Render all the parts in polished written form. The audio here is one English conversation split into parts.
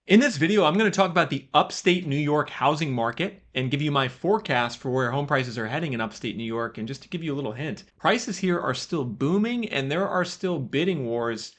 In this video, I'm going to talk about the upstate New York housing market and give you my forecast for where home prices are heading in upstate New York. And just to give you a little hint, prices here are still booming and there are still bidding wars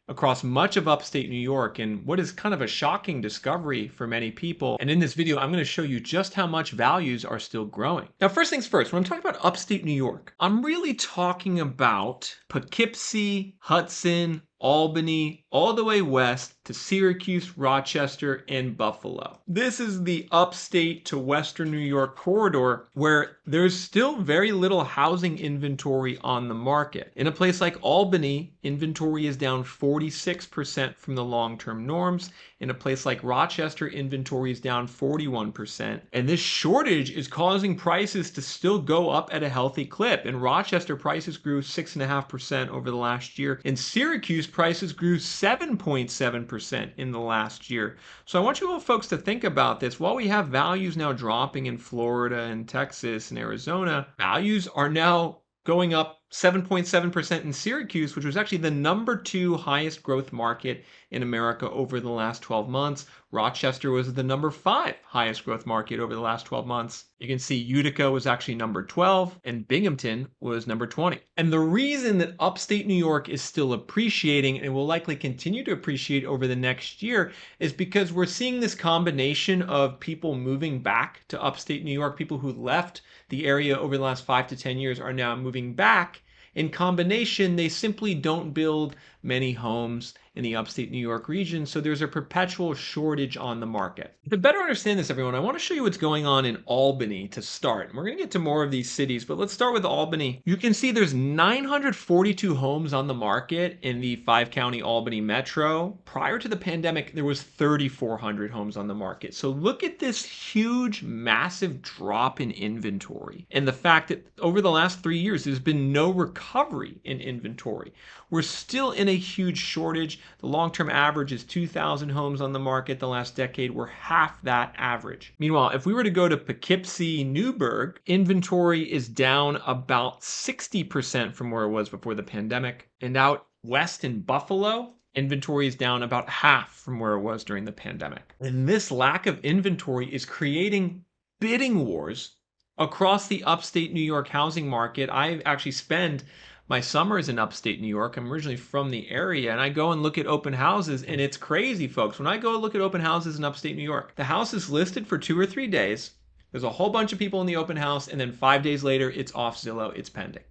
across much of upstate New York, and what is kind of a shocking discovery for many people. And in this video, I'm going to show you just how much values are still growing. Now, first things first, when I'm talking about upstate New York, I'm really talking about Poughkeepsie, Hudson, Albany, all the way west to Syracuse, Rochester, and Buffalo. This is the upstate to western New York corridor where there's still very little housing inventory on the market. In a place like Albany, inventory is down 46% from the long-term norms. In a place like Rochester, inventory is down 41%. And this shortage is causing prices to still go up at a healthy clip. In Rochester, prices grew 6.5% over the last year. In Syracuse, prices grew 7.7% in the last year. So I want you all folks to think about this. While we have values now dropping in Florida and Texas and Arizona, values are now going up 7.7% in Syracuse, which was actually the #2 highest growth market in America over the last 12 months. Rochester was the #5 highest growth market over the last 12 months. You can see Utica was actually #12 and Binghamton was #20. And the reason that upstate New York is still appreciating and will likely continue to appreciate over the next year is because we're seeing this combination of people moving back to upstate New York. People who left the area over the last 5 to 10 years are now moving back. In combination, they simply don't build many homes in the upstate New York region, so there's a perpetual shortage on the market. To better understand this, everyone, I want to show you what's going on in Albany to start. We're going to get to more of these cities, but let's start with Albany. You can see there's 942 homes on the market in the 5-county Albany metro. Prior to the pandemic, there was 3,400 homes on the market. So look at this huge, massive drop in inventory and the fact that over the last 3 years, there's been no recovery in inventory. We're still in a huge shortage. The long-term average is 2,000 homes on the market. The last decade, we're half that average. Meanwhile, if we were to go to Poughkeepsie, Newburgh, inventory is down about 60% from where it was before the pandemic. And out west in Buffalo, inventory is down about half from where it was during the pandemic. And this lack of inventory is creating bidding wars across the upstate New York housing market. I actually spend my summers in upstate New York. I'm originally from the area, and I go and look at open houses, and it's crazy, folks. When I go look at open houses in upstate New York, the house is listed for 2 or 3 days. There's a whole bunch of people in the open house, and then 5 days later, it's off Zillow, it's pending.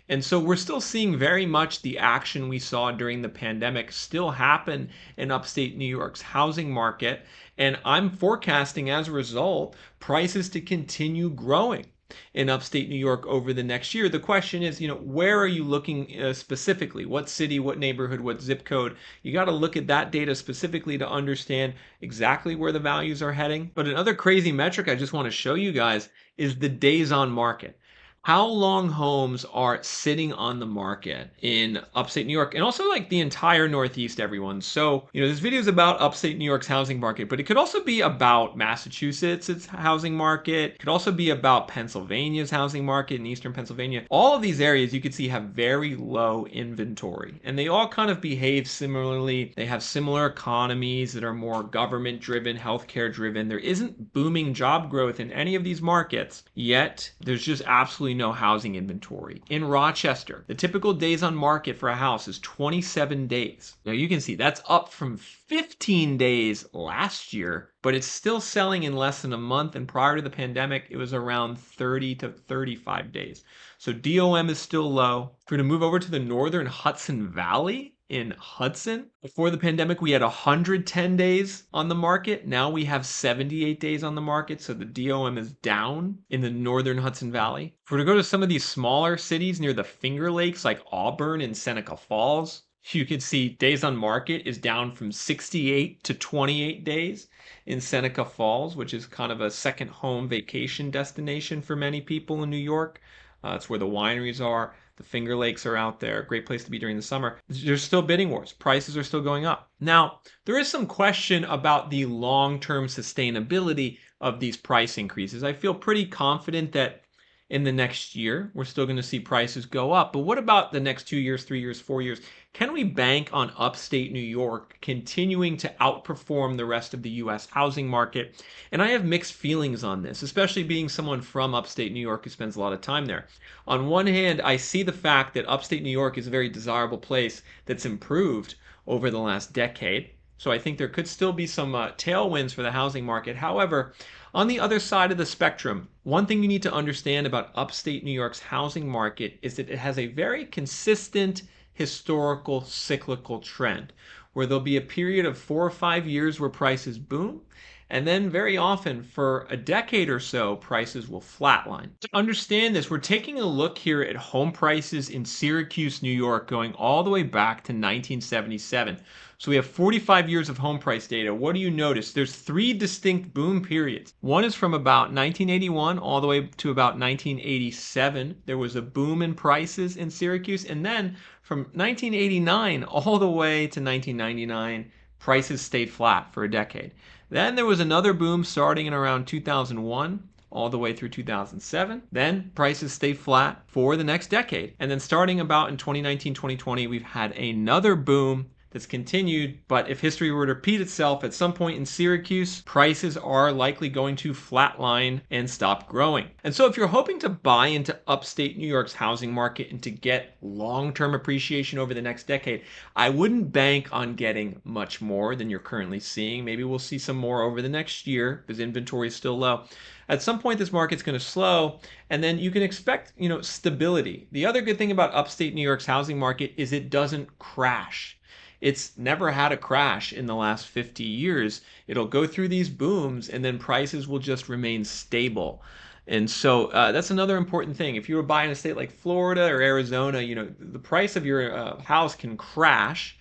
And so we're still seeing very much the action we saw during the pandemic still happen in upstate New York's housing market. And I'm forecasting as a result, prices to continue growing in upstate New York over the next year. The question is, where are you looking specifically? What city, what neighborhood, what zip code? You got to look at that data specifically to understand exactly where the values are heading. But another crazy metric I just want to show you guys is the days on market. How long homes are sitting on the market in upstate New York and also like the entire Northeast, everyone. So, this video is about upstate New York's housing market, but it could also be about Massachusetts' housing market. It could also be about Pennsylvania's housing market in eastern Pennsylvania. All of these areas you can see have very low inventory and they all kind of behave similarly. They have similar economies that are more government driven, healthcare driven. There isn't booming job growth in any of these markets, yet there's just absolutely no housing inventory. In Rochester, the typical days on market for a house is 27 days. Now you can see that's up from 15 days last year, but it's still selling in less than a month. And prior to the pandemic, it was around 30 to 35 days. So DOM is still low. If we're going to move over to the northern Hudson Valley, in Hudson, before the pandemic, we had 110 days on the market. Now we have 78 days on the market. So the DOM is down in the northern Hudson Valley. If we're to go to some of these smaller cities near the Finger Lakes, like Auburn and Seneca Falls, you can see days on market is down from 68 to 28 days in Seneca Falls, which is kind of a second home vacation destination for many people in New York. It's where the wineries are. The Finger Lakes are out there. Great place to be during the summer. There's still bidding wars. Prices are still going up. Now, there is some question about the long-term sustainability of these price increases. I feel pretty confident that in the next year. We're still going to see prices go up. But what about the next 2 years, 3 years, 4 years? Can we bank on upstate New York continuing to outperform the rest of the US housing market? And I have mixed feelings on this, especially being someone from upstate New York who spends a lot of time there. On one hand, I see the fact that upstate New York is a very desirable place that's improved over the last decade. So I think there could still be some tailwinds for the housing market. However, on the other side of the spectrum, one thing you need to understand about upstate New York's housing market is that it has a very consistent historical cyclical trend where there'll be a period of 4 or 5 years where prices boom, and then very often for a decade or so, prices will flatline. To understand this, we're taking a look here at home prices in Syracuse, New York, going all the way back to 1977. So we have 45 years of home price data. What do you notice? There's three distinct boom periods. One is from about 1981 all the way to about 1987. There was a boom in prices in Syracuse. And then from 1989 all the way to 1999, prices stayed flat for a decade. Then there was another boom starting in around 2001 all the way through 2007. Then prices stayed flat for the next decade. And then starting about in 2019, 2020, we've had another boom that's continued. But if history were to repeat itself at some point in Syracuse, prices are likely going to flatline and stop growing. And so if you're hoping to buy into upstate New York's housing market and to get long-term appreciation over the next decade, I wouldn't bank on getting much more than you're currently seeing. Maybe we'll see some more over the next year because inventory is still low. At some point, this market's going to slow, and then you can expect, stability. The other good thing about upstate New York's housing market is it doesn't crash. It's never had a crash in the last 50 years. It'll go through these booms and then prices will just remain stable. And so that's another important thing. If you were buying a state like Florida or Arizona, the price of your house can crash,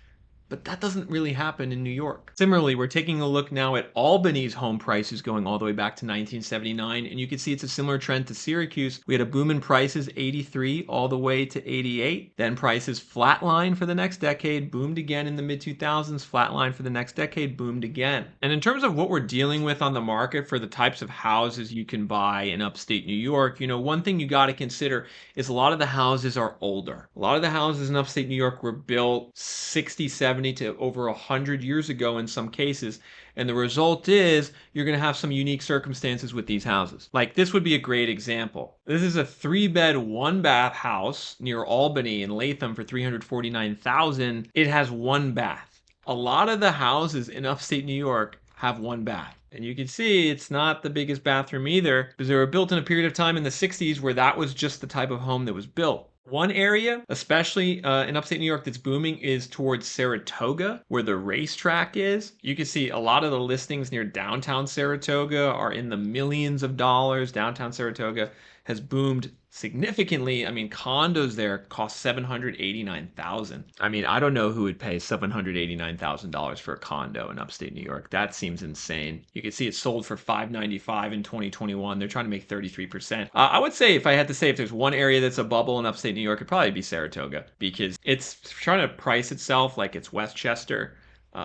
but that doesn't really happen in New York. Similarly, we're taking a look now at Albany's home prices going all the way back to 1979, and you can see it's a similar trend to Syracuse. We had a boom in prices 83 all the way to 88. Then prices flatlined for the next decade, boomed again in the mid-2000s, flatlined for the next decade, boomed again. And in terms of what we're dealing with on the market for the types of houses you can buy in upstate New York, one thing you got to consider is a lot of the houses are older. A lot of the houses in upstate New York were built 60, 70 to over 100 years ago in some cases. And the result is you're going to have some unique circumstances with these houses. Like this would be a great example. This is a 3-bed, 1-bath house near Albany in Latham for $349,000. It has 1 bath. A lot of the houses in upstate New York have 1 bath. And you can see it's not the biggest bathroom either because they were built in a period of time in the 60s where that was just the type of home that was built. One area, especially in upstate New York, that's booming is towards Saratoga, where the racetrack is. You can see a lot of the listings near downtown Saratoga are in the millions of dollars. Downtown Saratoga has boomed significantly. I mean, condos there cost $789,000. I mean, I don't know who would pay $789,000 for a condo in upstate New York. That seems insane. You can see it sold for $595 in 2021. They're trying to make 33%. I would say if I had to say if there's one area that's a bubble in upstate New York, it'd probably be Saratoga because it's trying to price itself like it's Westchester.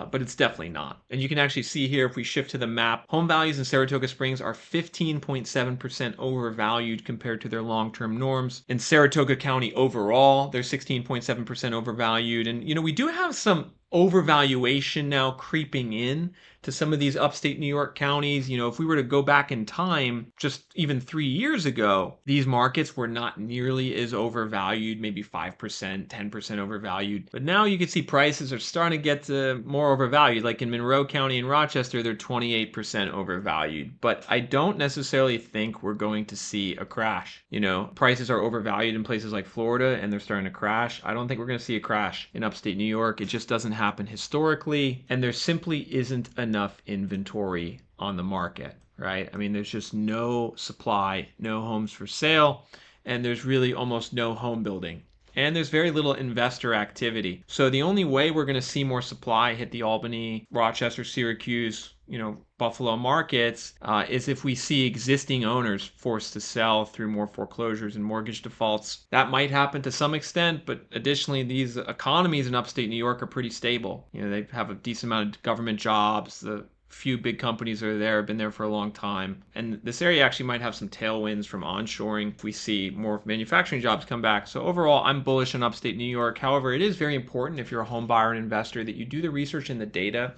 But it's definitely not. And you can actually see here, if we shift to the map, home values in Saratoga Springs are 15.7% overvalued compared to their long-term norms. In Saratoga County overall, they're 16.7% overvalued. And, we do have some overvaluation now creeping in to some of these upstate New York counties. If we were to go back in time, just even 3 years ago, these markets were not nearly as overvalued, maybe 5%, 10% overvalued. But now you can see prices are starting to get to more overvalued. Like in Monroe County and Rochester, they're 28% overvalued. But I don't necessarily think we're going to see a crash. Prices are overvalued in places like Florida and they're starting to crash. I don't think we're going to see a crash in upstate New York. It just doesn't happen historically, and there simply isn't enough inventory on the market, right? I mean, there's just no supply, no homes for sale, and there's really almost no home building. And there's very little investor activity. So the only way we're going to see more supply hit the Albany, Rochester, Syracuse, Buffalo markets is if we see existing owners forced to sell through more foreclosures and mortgage defaults. That might happen to some extent, but additionally, these economies in upstate New York are pretty stable. They have a decent amount of government jobs. The few big companies are there, have been there for a long time. And this area actually might have some tailwinds from onshoring if we see more manufacturing jobs come back. So overall, I'm bullish on upstate New York. However, it is very important if you're a home buyer and investor that you do the research and the data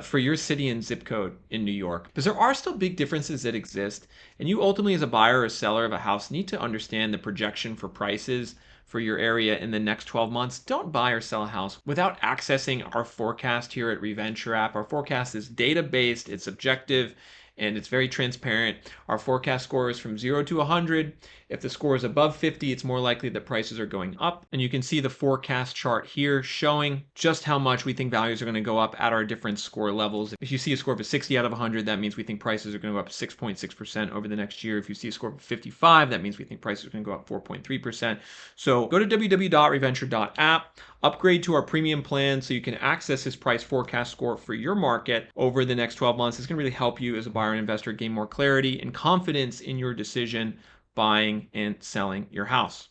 for your city and zip code in New York. Because there are still big differences that exist. And you ultimately, as a buyer or seller of a house, need to understand the projection for prices for your area in the next 12 months. Don't buy or sell a house without accessing our forecast here at Reventure app. Our forecast is data based, it's objective, and it's very transparent. Our forecast score is from 0 to 100. If the score is above 50, it's more likely that prices are going up. And you can see the forecast chart here showing just how much we think values are going to go up at our different score levels. If you see a score of a 60 out of 100, that means we think prices are going to go up 6.6% over the next year. If you see a score of 55, that means we think prices are going to go up 4.3%. So go to www.reventure.app, upgrade to our premium plan so you can access this price forecast score for your market over the next 12 months. It's going to really help you as a buyer and investor gain more clarity and confidence in your decision buying and selling your house.